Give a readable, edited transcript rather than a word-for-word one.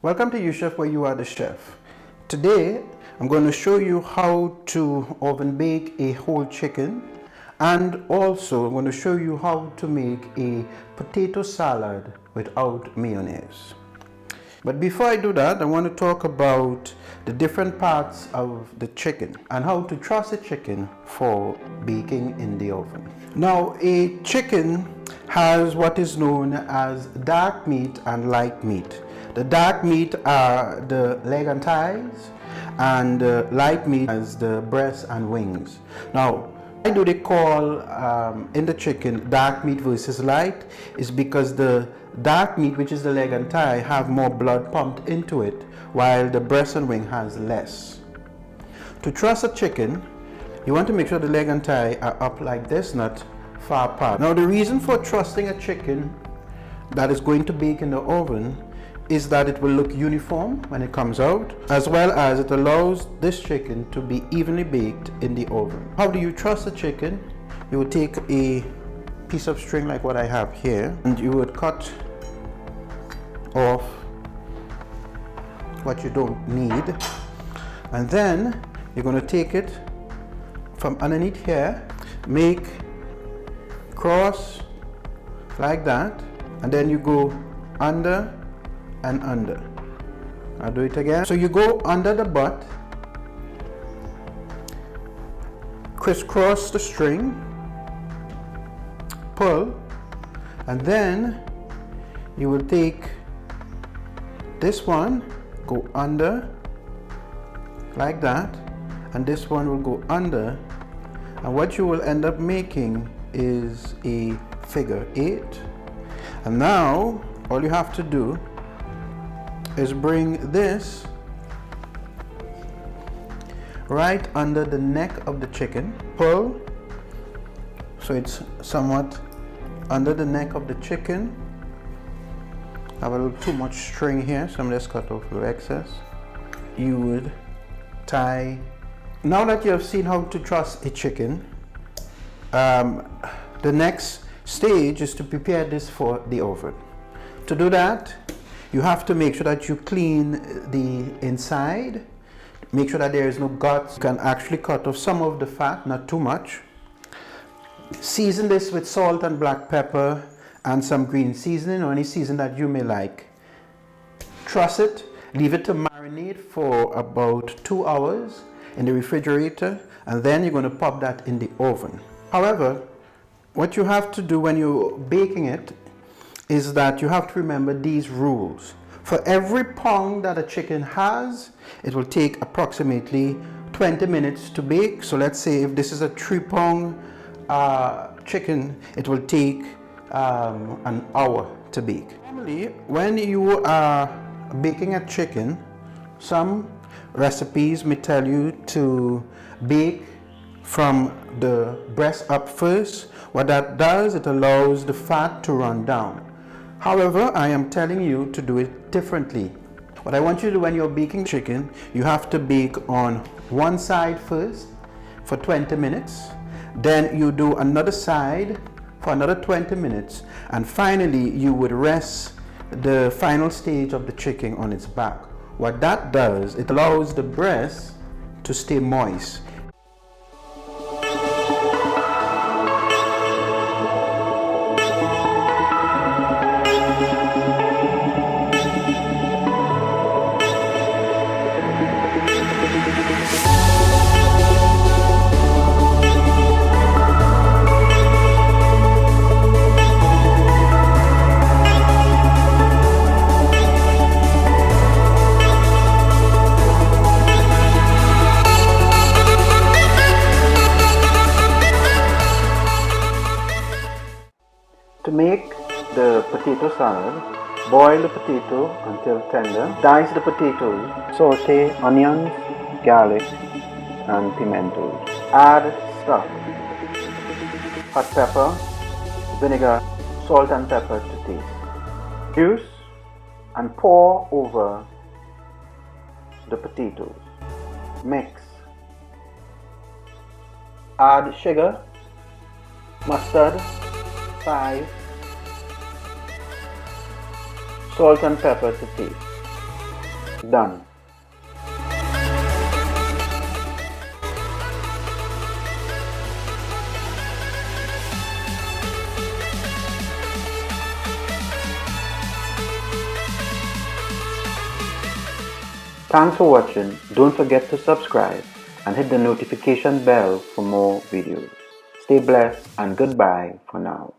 Welcome to Youuchef, where you are the chef. Today I'm going to show you how to oven bake a whole chicken, and also I'm going to show you how to make a potato salad without mayonnaise. But before I do that, I want to talk about the different parts of the chicken and how to trust a chicken for baking in the oven. Now, a chicken has what is known as dark meat and light meat. The dark meat are the leg and thighs, and the light meat is the breast and wings. Now, why do they call in the chicken dark meat versus light? Is because the dark meat, which is the leg and thigh, have more blood pumped into it, while the breast and wing has less. To truss a chicken, you want to make sure the leg and thigh are up like this, not far apart. Now, the reason for trusting a chicken that is going to bake in the oven is that it will look uniform when it comes out, as well as it allows this chicken to be evenly baked in the oven. How do you truss a chicken? You would take a piece of string like what I have here, and you would cut off what you don't need, and then you're going to take it from underneath here, make cross like that, and then you go under and under. I'll do it again. So you go under the butt, crisscross the string, pull, and then you will take this one, go under like that, and this one will go under, and what you will end up making is a figure 8. And now all you have to do is bring this right under the neck of the chicken, pull so it's somewhat under the neck of the chicken. I have a little too much string here, so I'm just cut off the excess. You would tie. Now that you have seen how to truss a chicken, the next stage is to prepare this for the oven. To do that, you have to make sure that you clean the inside, make sure that there is no guts. You can actually cut off some of the fat, not too much. Season this with salt and black pepper and some green seasoning, or any season that you may like. Truss it, leave it to marinate for about 2 hours in the refrigerator, and then you're going to pop that in the oven. However, what you have to do when you're baking it is that you have to remember these rules. For every pound that a chicken has, it will take approximately 20 minutes to bake. So let's say if this is a 3-pound chicken, it will take an hour to bake. Normally, when you are baking a chicken, some recipes may tell you to bake from the breast up first. What that does, it allows the fat to run down. However, I am telling you to do it differently. What I want you to do when you're baking chicken, you have to bake on one side first for 20 minutes. Then you do another side for another 20 minutes. And finally, you would rest the final stage of the chicken on its back. What that does, it allows the breast to stay moist. To make the potato salad, boil the potato until tender. Dice the potatoes. Saute onions, garlic, and pimentos. Add stock, hot pepper, vinegar, salt and pepper to taste. Juice and pour over the potatoes. Mix. Add sugar, mustard, chive, salt and pepper to taste. Done. Thanks for watching. Don't forget to subscribe and hit the notification bell for more videos. Stay blessed and goodbye for now.